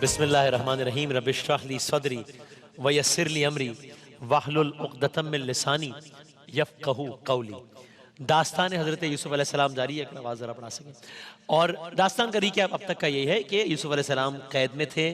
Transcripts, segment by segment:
बिस्मिल्लाहिर्रहमानिर्रहीम रब्बिश्रह ली सदरी वयस्सिर ली अमरी वहलुल उक़दतम मिन लिसानी यफ़क़हू क़ौली। दास्तान हज़रत यूसुफ़ अलैहिस्सलाम जारी है, अगर आवाज़ ज़रा बढ़ा सकें। और दास्तान का रिकैप अब तक का यही है कि यूसुफ़ अलैहिस्सलाम क़ैद में थे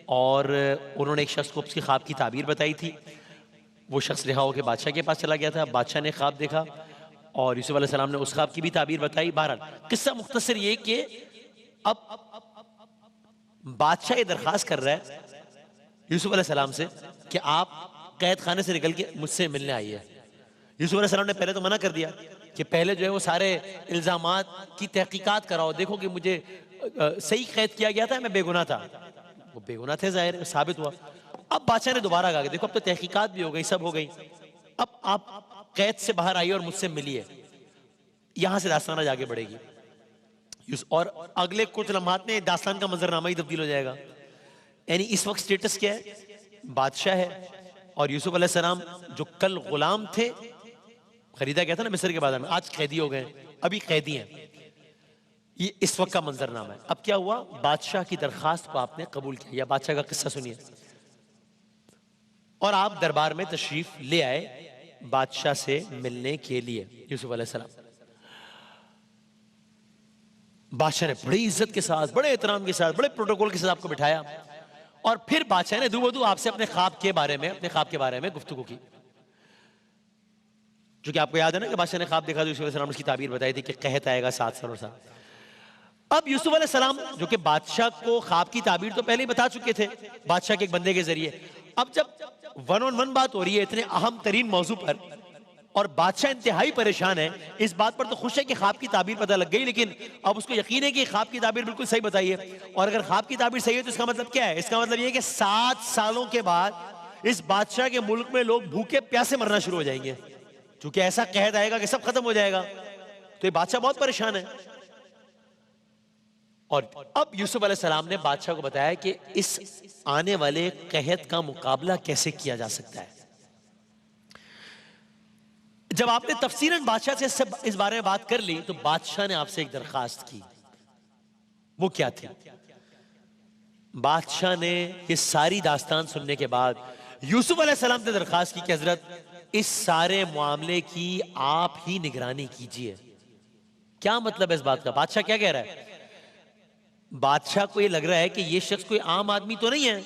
और उन्होंने एक शख्स को उसकी ख्वाब की ताबीर बताई थी। वो शख्स रिहा होकर बादशाह के पास चला गया था। बादशाह ने ख्वाब देखा और यूसुफ़ अलैहिस्सलाम ने उस ख्वाब की भी ताबीर बताई। बहरहाल किस्सा मुख्तसर ये कि अब बादशाह ये दरख्वास्त कर रहा है यूसुफ अलैहिस्सलाम से कि आप कैद खाने से निकल के मुझसे मिलने आइए। यूसुफ अलैहिस्सलाम ने पहले तो मना कर दिया कि पहले जो है वो सारे इल्जामात की तहकीकात कराओ, देखो कि मुझे सही कैद किया गया था, मैं बेगुनाह था। वो बेगुनाह थे, जाहिर साबित हुआ। अब बादशाह ने दोबारा कहा कि देखो अब तो तहकीकात भी हो गई, सब हो गई, अब आप कैद से बाहर आइए और मुझसे मिलिए। यहां से दास्तान आज आगे बढ़ेगी और अगले कुछ लम्हात में दास्तान का मंजरनामा ही तब्दील हो जाएगा। यानी इस वक्त स्टेटस क्या है? बादशाह है और यूसुफ अलैहिस्सलाम जो कल गुलाम थे, खरीदा गया था ना मिस्र के बाजार में, आज कैदी हो गए, अभी कैदी हैं। ये इस वक्त का मंजरनामा है। अब क्या हुआ? बादशाह की दरखास्त को आपने कबूल किया। या बादशाह का किस्सा सुनिए। और आप दरबार में तशरीफ ले आए बादशाह से मिलने के लिए। यूसुफ अलैहिस्सलाम बादशाह ने बड़ी इज्जत के साथ, बड़े एहतराम के साथ, बड़े प्रोटोकॉल के साथ आपको बिठाया और फिर बादशाह ने दूबदू आपसे अपने ख्वाब के बारे में गुफ्तगू की। जो कि आपको याद है ना कि बादशाह ने ख्वाब देखा तो यूसुफ अलैहिस्सलाम उसकी ताबीर बताई थी कि कहत आएगा 7 सालों से। अब यूसुफ अलैहिस्सलाम जो कि बादशाह को ख्वाब की ताबीर तो पहले ही बता चुके थे बादशाह के एक बंदे के जरिए। अब जब 1-on-1 बात हो रही है इतने अहम तरीन मौजू पर और बादशाह इंतहाई परेशान है, इस बात पर तो खुश है कि ख्वाब की ताबीर पता लग गई, लेकिन अब उसको यकीन है कि ख्वाब की ताबीर बिल्कुल सही बताई है। और अगर ख्वाब की ताबीर सही है तो इसका मतलब क्या है? इसका मतलब ये है कि 7 सालों के बाद इस बादशाह के मुल्क में लोग भूखे प्यासे मरना शुरू हो जाएंगे, क्योंकि ऐसा कहत आएगा कि सब खत्म हो जाएगा। तो ये बादशाह बहुत परेशान है। और अब यूसुफ अलैहिस्सलाम ने बादशाह को बताया कि इस आने वाले कहत का मुकाबला कैसे किया जा सकता है। जब आपने तफसीरन बादशाह से इस बारे में बात कर ली तो बादशाह ने आपसे एक दरखास्त की। वो क्या थी? बादशाह ने ये सारी दास्तान सुनने के बाद यूसुफ अलैहिस्सलाम से दरखास्त की कि हजरत इस सारे मामले की आप ही निगरानी कीजिए। क्या मतलब है इस बात का? बादशाह क्या कह रहा है? बादशाह को ये लग रहा है कि ये शख्स कोई आम आदमी तो नहीं है,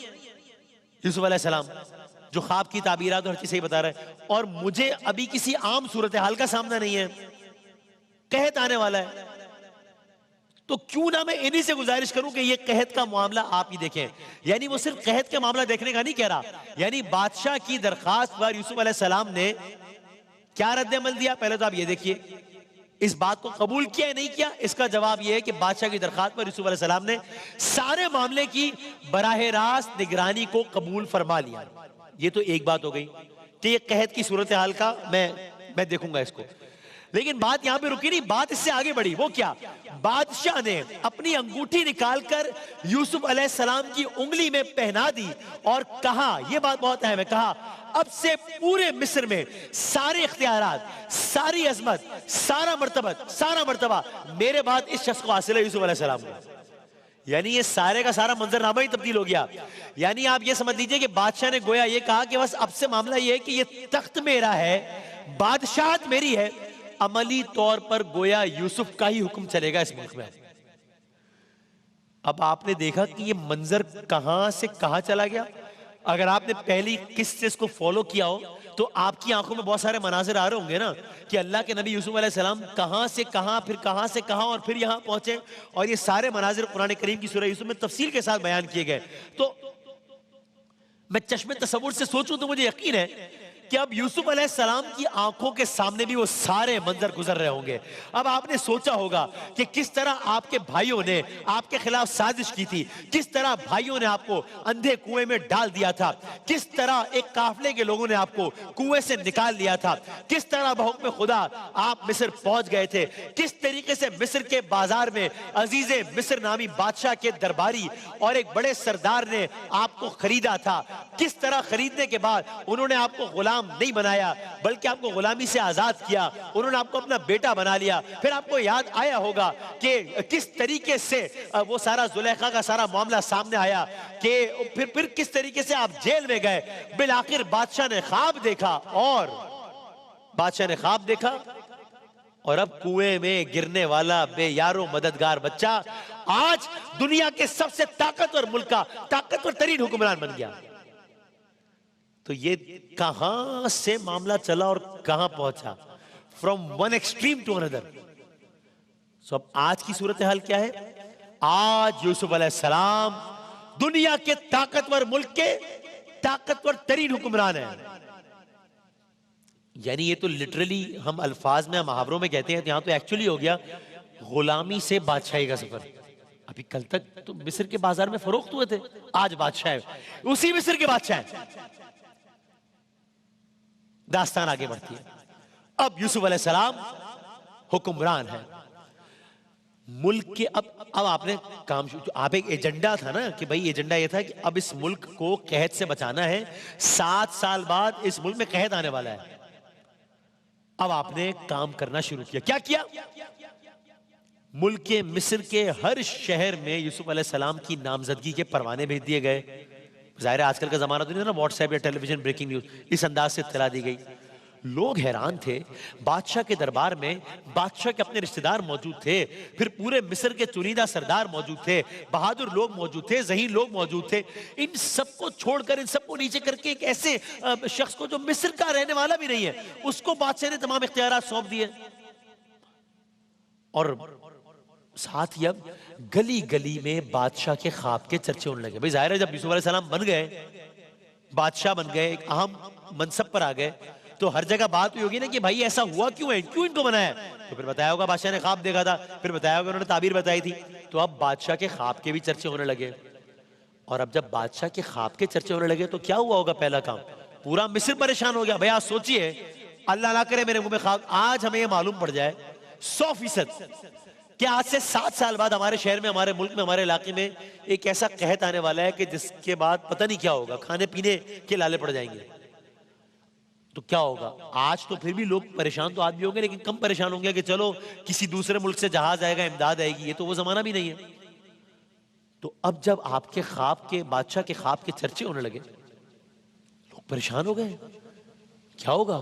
यूसुफ अलैहिस्सलाम जो ख्वाब की ताबीरात और हर चीज सही बता रहा है, और मुझे अभी किसी आम सूरत हाल का सामना नहीं है, कहत आने वाला है, तो क्यों ना मैं इन्हीं से गुजारिश करूं कि ये कहत का मामला आप ही देखें। यानी वो सिर्फ कहत का मामला देखने का नहीं कह रहा, यानी बादशाह की दरखास्त पर यूसुफ अलैहिस्सलाम ने क्या रद्द-ए-अमल दिया? पहले तो आप ये देखिए, इस बात को कबूल किया या नहीं किया? इसका जवाब यह है कि बादशाह की दरखास्त पर यूसुफ अलैहिस्सलाम ने सारे मामले की बराह रास्त निगरानी को कबूल फरमा लिया। ये तो एक बात हो गई कि ये कहत की सूरत हाल का मैं देखूंगा इसको। लेकिन बात यहां पे रुकी नहीं, बात इससे आगे बढ़ी। वो क्या? बादशाह ने अपनी अंगूठी निकालकर यूसुफ अलैहिस्सलाम की उंगली में पहना दी और कहा, यह बात बहुत अहम है, कहा अब से पूरे मिस्र में सारे इख्तियारात, सारी अजमत, सारा मर्तबा मेरे बाद इस शख्स को हासिल है, यूसुफ अलैहिस्सलाम को। यानी ये सारे का सारा मंजरनामा ही तब्दील हो गया। यानी आप ये समझ लीजिए कि बादशाह ने गोया ये कहा कि बस अब से मामला ये है कि ये तख्त मेरा है, बादशाहत मेरी है। अमली तौर पर गोया यूसुफ का ही हुक्म चलेगा इस मुल्क में। अब आपने देखा कि ये मंजर कहां से कहां चला गया। अगर आपने पहली किस्त से इसको फॉलो किया हो तो आपकी आंखों में बहुत सारे मनाजिर आ रहे होंगे ना कि अल्लाह के नबी यूसुफ अलैहिस्सलाम कहां से कहां, फिर कहां से कहां और फिर यहां पहुंचे। और ये सारे मनाजिर कुरान करीम की सूरह यूसुफ में तफसील के साथ बयान किए गए। तो मैं चश्मे तसव्वुर से सोचूं तो मुझे यकीन है कि अब यूसुफ अलैहिस्सलाम की आंखों के सामने भी वो सारे मंजर गुजर रहे होंगे। अब आपने सोचा होगा कि किस तरह आपके भाइयों ने आपके खिलाफ साजिश की थी, किस तरह भाइयों ने आपको अंधे कुएं में डाल दिया था, किस तरह एक काफले के लोगों ने आपको कुएं से निकाल लिया था, किस तरह बहुक्म खुदा आप मिस्र पहुंच गए थे, किस तरीके से मिस्र के बाजार में अजीजे मिस्र नामी बादशाह के दरबारी और एक बड़े सरदार ने आपको खरीदा था, किस तरह खरीदने के बाद उन्होंने आपको गुलाम गुलाम नहीं बनाया, बल्कि आपको गुलामी से आजाद किया, उन्होंने आपको अपना बेटा बना लिया। फिर आपको याद आया होगा कि किस तरीके से वो सारा जुलेखा का सारा मामला सामने आया, कि फिर किस तरीके से आप जेल में गए। बिल आखिर बादशाह ने ख्वाब देखा, और बादशाह ने ख्वाब देखा और अब कुएं में गिरने वाला बेयारो मददगार बच्चा आज दुनिया के सबसे ताकतवर मुल्क का ताकतवर तरीन हुक्मरान बन गया। तो ये कहां से मामला चला और कहां पहुंचा, from one extreme to another. So अब आज की सूरत हाल क्या है? आज यूसुफ अलैहिस्सलाम दुनिया के ताकतवर मुल्क के ताकतवर तरीन हुक्मरान है। यानी ये तो लिटरली हम अल्फाज में, मुहावरों में कहते हैं, यहां तो एक्चुअली हो गया गुलामी से बादशाही का सफर। अभी कल तक तो मिस्र के बाजार में फरोख्त हुए थे, आज बादशाह है, उसी मिस्र के बादशाह है। दास्तान आगे बढ़ती है। अब यूसुफ अलैहिस्सलाम हुक्मरान है मुल्क के। अब आपने काम, आप एक एजेंडा था ना कि भाई एजेंडा ये था कि अब इस मुल्क को कहत से बचाना है। 7 साल बाद इस मुल्क में कहत आने वाला है। अब आपने काम करना शुरू किया। क्या किया? मुल्क के मिस्र के हर शहर में यूसुफ अलैहिस्सलाम की नामजदगी के परवाने भेज दिए गए। जाहिर है आजकल का जमाना तो नहीं था ना, व्हाट्सएप या टेलीविजन ब्रेकिंग न्यूज, इस अंदाज से इत्तला दी गई। लोग हैरान थे। बादशाह के दरबार में बादशाह के अपने रिश्तेदार मौजूद थे, फिर पूरे मिस्र के चुनिंदा सरदार मौजूद थे, बहादुर लोग मौजूद थे, ज़हीन लोग मौजूद थे। इन सबको छोड़कर, इन सबको नीचे करके एक ऐसे शख्स को जो मिस्र का रहने वाला भी नहीं है, उसको बादशाह ने तमाम इख्तियारात सौंप दिए। और साथ ही अब गली गली में बादशाह के ख्वाब के चर्चे होने लगे। भाई जाहिर है जब यूसुफ अलैहिस्सलाम बन गए, बादशाह बन गए, एक अहम मनसब पर आ गए, तो हर जगह बात हुई होगी ना कि भाई ऐसा हुआ क्यों है, क्यों इनको बनाया। तो फिर बताया होगा बादशाह ने ख्वाब देखा था, फिर बताया होगा उन्होंने ताबीर बताई थी। तो अब बादशाह के ख्वाब के भी चर्चे होने लगे। और अब जब बादशाह के ख्वाब के चर्चे होने लगे तो क्या हुआ होगा? पहला काम, पूरा मिस्र परेशान हो गया। भाई आप सोचिए, अल्लाह ना करे मेरे मुंह में ख्वाब, आज हमें यह मालूम पड़ जाए 100% कि आज से 7 साल बाद हमारे शहर में, हमारे मुल्क में, हमारे इलाके में एक ऐसा कहत आने वाला है कि जिसके बाद पता नहीं क्या होगा, खाने पीने के लाले पड़ जाएंगे। तो क्या होगा? आज तो फिर भी लोग परेशान तो आज भी होंगे, लेकिन कम परेशान होंगे कि चलो किसी दूसरे मुल्क से जहाज आएगा, इमदाद आएगी। ये तो वो जमाना भी नहीं है। तो अब जब आपके ख्वाब के, बादशाह के ख्वाब के चर्चे होने लगे, लोग परेशान हो गए। क्या होगा?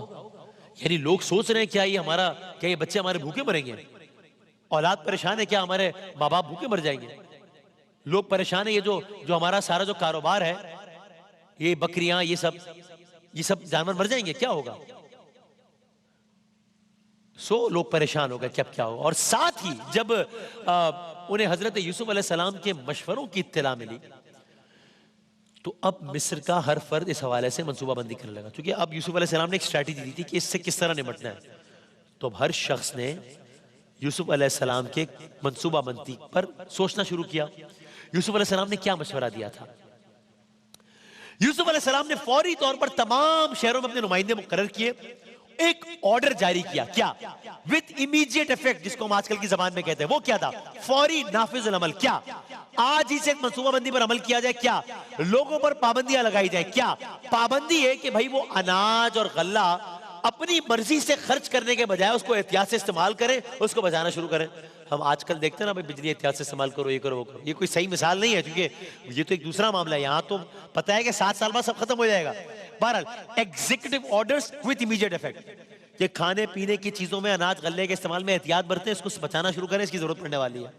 यानी लोग सोच रहे हैं क्या ये बच्चे हमारे भूखे मरेंगे? औलाद परेशान है क्या, हमारे माँ बाप भूखे मर जाएंगे? लोग परेशान है, ये जो हमारा सारा जो कारोबार है, ये बकरियां, ये सब जानवर मर जाएंगे, क्या होगा? लोग परेशान हो गए कि अब क्या होगा। और साथ ही जब उन्हें हजरत यूसुफ अलैहिस्सलाम के मशवरों की इत्तला मिली, तो अब मिस्र का हर फर्द इस हवाले से मंसूबाबंदी करने लगा। क्योंकि अब यूसुफ अलैहिस्सलाम ने एक स्ट्रैटेजी दी थी कि इससे किस तरह निपटना है। तो अब हर शख्स ने यूसुफ अलैहिस्सलाम के मंसूबाबंदी पर सोचना शुरू किया। यूसुफ अलैहिस्सलाम ने क्या मशवरा दिया था? यूसुफ अलैहिस्सलाम ने फौरी तौर पर तमाम शहरों में अपने नुमाइंदे मुकर्रर किए, एक ऑर्डर जारी किया। क्या? विद इमीडिएट इफेक्ट, जिसको हम आजकल की जबान में कहते हैं। वो क्या था? फौरी नाफिजुल अमल। क्या? आज ही से मंसूबाबंदी पर अमल किया जाए। क्या? लोगों पर पाबंदियां लगाई जाए। क्या? पाबंदी है कि भाई वो अनाज और गल्ला अपनी मर्जी से खर्च करने के बजाय उसको एहतियात से इस्तेमाल करें, उसको बचाना शुरू करें। हम आजकल देखते हैं ना भाई, बिजली एहतियात से इस्तेमाल करो, ये करो, वो करो। ये कोई सही मिसाल नहीं है, क्योंकि ये तो एक दूसरा मामला है। यहाँ तो पता है कि 7 साल बाद सब खत्म हो जाएगा। बहरहाल executive orders with immediate effect, ये खाने पीने की चीजों में अनाज गल्ले के इस्तेमाल में एहतियात बरतें, इसको बचाना शुरू करें, इसकी जरूरत पड़ने वाली है।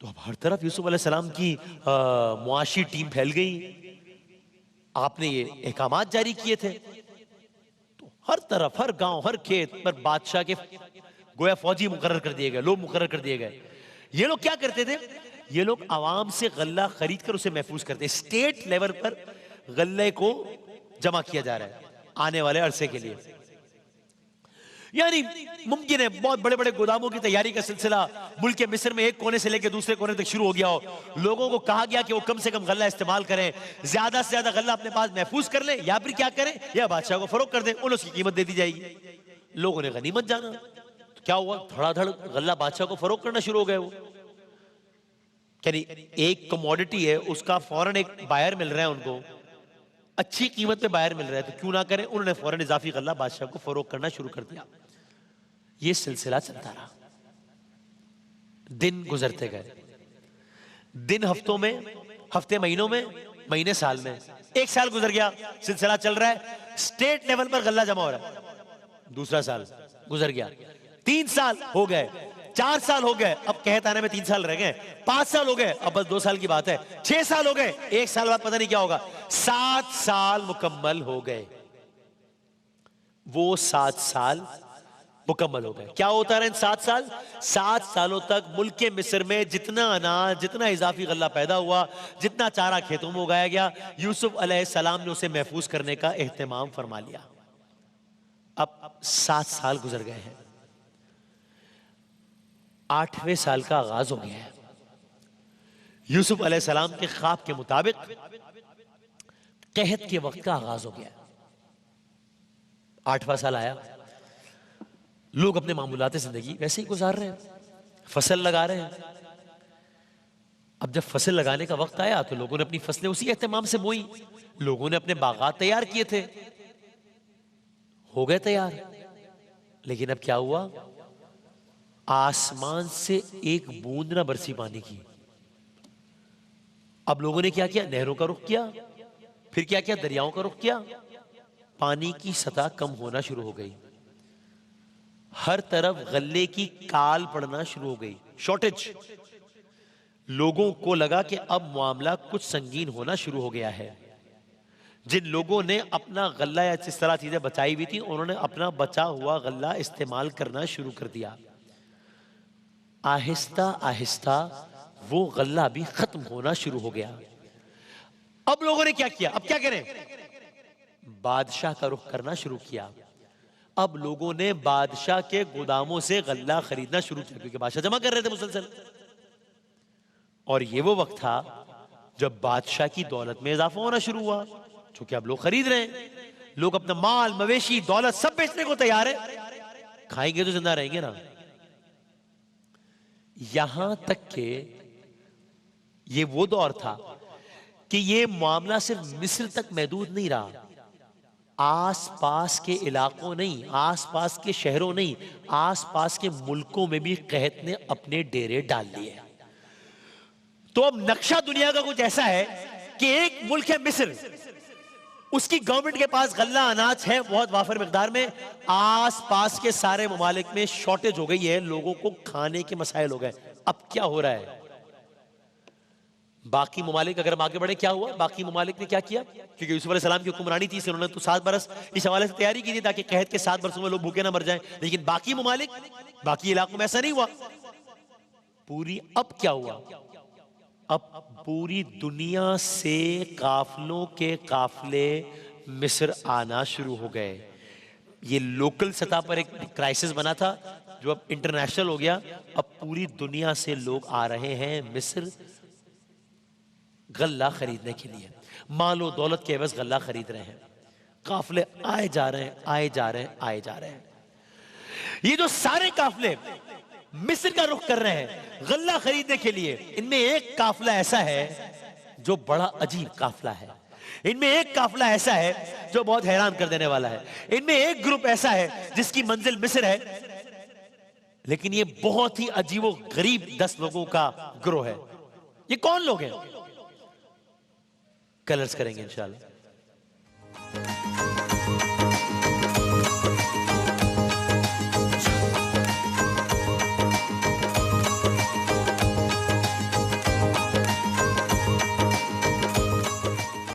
तो अब हर तरफ यूसुफ अलैहिस्सलाम की मुआशी टीम फैल गई। आपने ये अहकामात जारी किए थे, तो हर तरफ, हर गांव, हर खेत पर बादशाह के गोया फौजी मुकर्रर कर दिए गए, लोग मुकर्रर कर दिए गए। ये लोग क्या करते थे? ये लोग आवाम से गल्ला खरीद कर उसे महफूज करते। स्टेट लेवल पर गल्ले को जमा किया जा रहा है आने वाले अरसे के लिए। यानी मुमकिन है बहुत बड़े बड़े गोदामों की तैयारी का सिलसिला मुल्क के मिस्र में एक कोने से लेकर दूसरे कोने तक शुरू हो गया हो। लोगों को कहा गया कि वो कम से कम गल्ला इस्तेमाल करें, ज्यादा से ज्यादा गल्ला अपने पास महफूज कर लें, या फिर क्या करें, या बादशाह को फरोख्त कर दें, उन्हें उसकी कीमत दे दी जाएगी। लोगों ने गनीमत जाना। तो क्या हुआ? धड़ाधड़ गल्ला बादशाह को फरोख्त करना शुरू हो गए। वो यानी एक कमोडिटी है, उसका फौरन एक बायर मिल रहा है उनको, अच्छी कीमत पे बाहर मिल रहा है तो क्यों ना करें। उन्होंने फौरन इजाफी गल्ला बादशाह को फरोख्त करना शुरू कर दिया। ये सिलसिला चलता रहा, दिन गुजरते गए, दिन हफ्तों में, हफ्ते महीनों में, महीने साल में। एक साल गुजर गया, सिलसिला चल रहा है, स्टेट लेवल पर गल्ला जमा हो रहा है। दूसरा साल गुजर गया, 3 साल हो गए, 4 साल हो गए, अब कहत आने में 3 साल रह गए, 5 साल हो गए, अब बस 2 साल की बात है, 6 साल हो गए, 1 साल बाद पता नहीं क्या होगा, 7 साल मुकम्मल हो गए। वो 7 साल मुकम्मल हो गए। क्या होता रहा इन 7 साल? 7 सालों तक मुल्क के मिस्र में जितना अनाज, जितना इजाफी गल्ला पैदा हुआ, जितना चारा खेतों में उगाया गया, यूसुफ अलैहिस्सलाम ने उसे महफूज करने का एहतमाम फरमा लिया। अब 7 साल गुजर गए हैं, 8वें साल का आगाज हो गया है। यूसुफ अलैहिस्सलाम के ख्वाब के मुताबिक कहत के वक्त का आगाज हो गया। 8वां साल आया, लोग अपने मामूलात जिंदगी वैसे ही गुजार रहे हैं, फसल लगा रहे हैं। अब जब फसल लगाने का वक्त आया तो लोगों ने अपनी फसलें उसी एहतमाम से बोई, लोगों ने अपने बागात तैयार किए थे, हो गए तैयार। लेकिन अब क्या हुआ? आसमान से एक बूंद ना बरसी पानी की। अब लोगों ने क्या किया? नहरों का रुख किया, फिर क्या किया? दरियाओं का रुख किया। पानी की सतह कम होना शुरू हो गई, हर तरफ गल्ले की काल पड़ना शुरू हो गई, शॉर्टेज। लोगों को लगा कि अब मामला कुछ संगीन होना शुरू हो गया है। जिन लोगों ने अपना गल्ला या जिस तरह चीजें बचाई हुई थी, उन्होंने अपना बचा हुआ गल्ला इस्तेमाल करना शुरू कर दिया। आहिस्ता आहिस्ता वो गल्ला भी खत्म होना शुरू हो गया। अब लोगों ने क्या किया? अब क्या करें? बादशाह का रुख करना शुरू किया। अब लोगों ने बादशाह के गोदामों से गल्ला खरीदना शुरू किया, क्योंकि बादशाह जमा कर रहे थे मुसलसल। और ये वो वक्त था जब बादशाह की दौलत में इजाफा होना शुरू हुआ, क्योंकि अब लोग खरीद रहे हैं, लोग अपना माल, मवेशी, दौलत सब बेचने को तैयार है। खाएंगे तो जिंदा रहेंगे ना। यहां तक कि ये वो दौर था कि ये मामला सिर्फ मिस्र तक महदूद नहीं रहा, आसपास के इलाकों नहीं, आसपास के शहरों नहीं, आसपास के मुल्कों में भी कहत ने अपने डेरे डाल लिए। तो अब नक्शा दुनिया का कुछ ऐसा है कि एक मुल्क है मिस्र, उसकी गवर्नमेंट के पास गल्ला अनाज है बहुत वाफर मिकदार में, आसपास के सारे ममालिक में शॉर्टेज हो गई है, लोगों को खाने के मसाइल हो गए। अब क्या हो रहा है? बाकी ममालिक, अगर हम आगे बढ़े, क्या हुआ? बाकी ममालिक ने क्या किया? क्योंकि यूसुफ अलैहिस्सलाम की हुक्मरानी थी, उन्होंने तो 7 बरस इस हवाले से तैयारी की थी ताकि कहत के 7 बरसों में लोग भूखे ना मर जाएं। लेकिन बाकी ममालिक, बाकी इलाकों में ऐसा नहीं हुआ। अब क्या हुआ? अब पूरी दुनिया से काफलों के काफले मिस्र आना शुरू हो गए। ये लोकल सतह पर एक क्राइसिस बना था जो अब इंटरनेशनल हो गया। अब पूरी दुनिया से लोग आ रहे हैं मिस्र गल्ला खरीदने के लिए, मालो दौलत के एवज गल्ला खरीद रहे हैं। काफले आए जा रहे हैं, आए जा रहे हैं, आए जा रहे हैं। ये जो सारे काफले मिस्र का रुख कर रहे हैं गल्ला खरीदने के लिए, इनमें एक काफला ऐसा है जो बड़ा अजीब काफला है, इनमें एक काफला ऐसा है जो बहुत हैरान कर देने वाला है, इनमें एक ग्रुप ऐसा है जिसकी मंजिल मिस्र है, लेकिन ये बहुत ही अजीबो गरीब 10 लोगों का ग्रोह है। ये कौन लोग हैं? कलर्स करेंगे इंशाल्लाह।